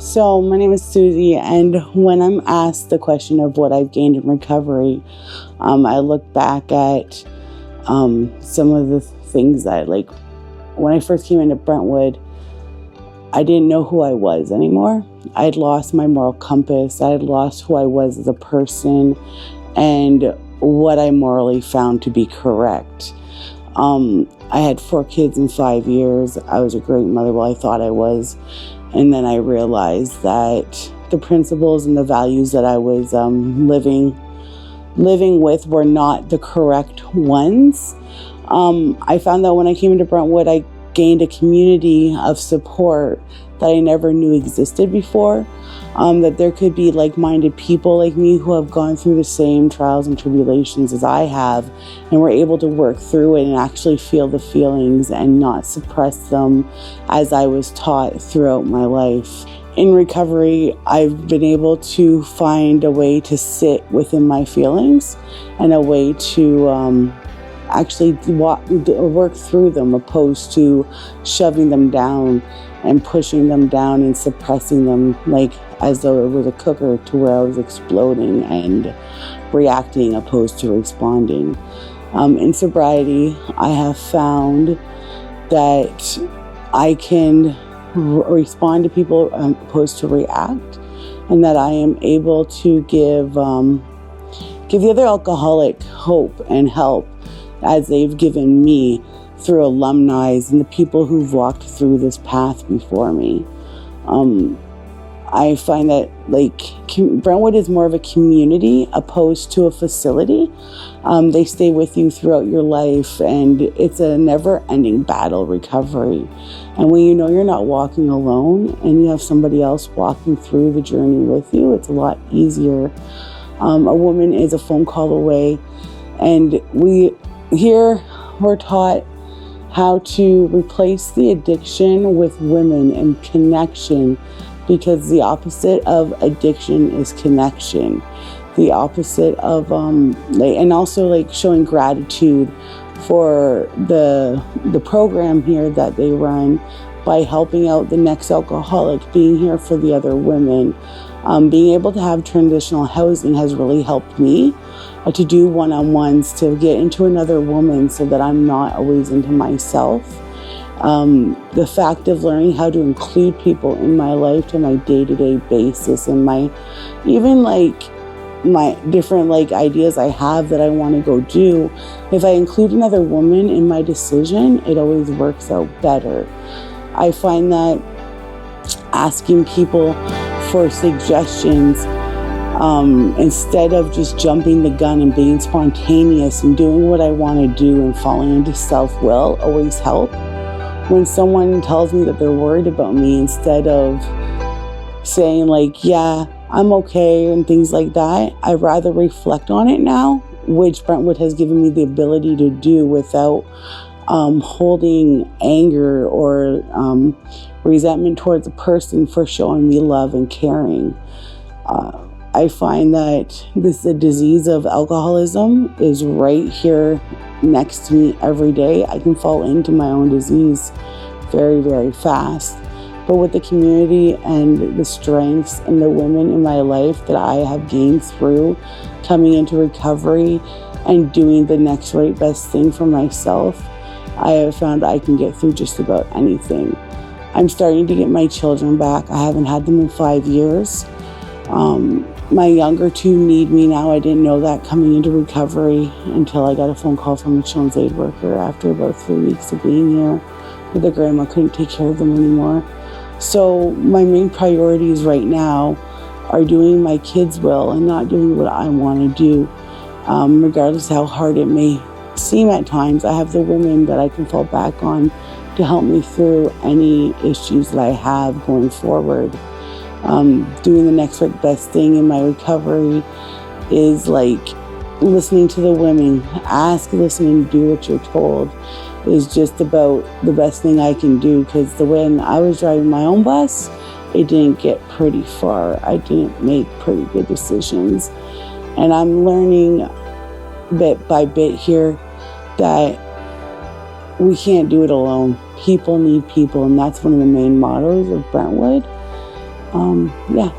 So my name is Suzy, and when I'm asked the question of what I've gained in recovery, I look back at some of the things that, when I first came into Brentwood, I didn't know who I was anymore. I had lost my moral compass. I had lost who I was as a person and what I morally found to be correct. I had 4 kids in 5 years. I was a great mother. Well, I thought I was. And then I realized that the principles and the values that I was living with were not the correct ones. I found that when I came into Brentwood, I gained a community of support that I never knew existed before. That there could be like-minded people like me who have gone through the same trials and tribulations as I have, and were able to work through it and actually feel the feelings and not suppress them as I was taught throughout my life. In recovery, I've been able to find a way to sit within my feelings and a way to actually work through them, opposed to shoving them down and pushing them down and suppressing them as though it was a cooker, to where I was exploding and reacting opposed to responding. In sobriety, I have found that I can respond to people opposed to react, and that I am able to give the other alcoholic hope and help as they've given me through Alumni and the people who've walked through this path before me. I find that Brentwood is more of a community opposed to a facility. They stay with you throughout your life, and it's a never-ending battle, recovery. And when you know you're not walking alone and you have somebody else walking through the journey with you, it's a lot easier. A woman is a phone call away, and we're taught how to replace the addiction with women and connection, because the opposite of addiction is connection. The opposite of and also showing gratitude for the program here that they run by helping out the next alcoholic, being here for the other women. Being able to have transitional housing has really helped me to do one-on-ones, to get into another woman so that I'm not always into myself. The fact of learning how to include people in my life to my day-to-day basis, and my different ideas I have that I want to go do. If I include another woman in my decision, it always works out better. I find that asking people for suggestions, instead of just jumping the gun and being spontaneous and doing what I want to do and falling into self-will, always help. When someone tells me that they're worried about me, instead of saying yeah, I'm okay and things like that, I rather reflect on it now, which Brentwood has given me the ability to do without holding anger or resentment towards a person for showing me love and caring. I find that the disease of alcoholism is right here next to me every day. I can fall into my own disease very, very fast. But with the community and the strengths and the women in my life that I have gained through coming into recovery and doing the next right best thing for myself, I have found I can get through just about anything. I'm starting to get my children back. I haven't had them in 5 years. My younger 2 need me now. I didn't know that coming into recovery until I got a phone call from a children's aid worker after about 3 weeks of being here. But the grandma couldn't take care of them anymore. So my main priorities right now are doing my kids' will and not doing what I want to do. Regardless of how hard it may seem at times, I have the women that I can fall back on to help me through any issues that I have going forward. Doing the next best thing in my recovery is listening to the women. Ask, listen, and do what you're told is just about the best thing I can do, because when I was driving my own bus, it didn't get pretty far. I didn't make pretty good decisions. And I'm learning bit by bit here that we can't do it alone. People need people, and that's one of the main mottos of Brentwood. Yeah,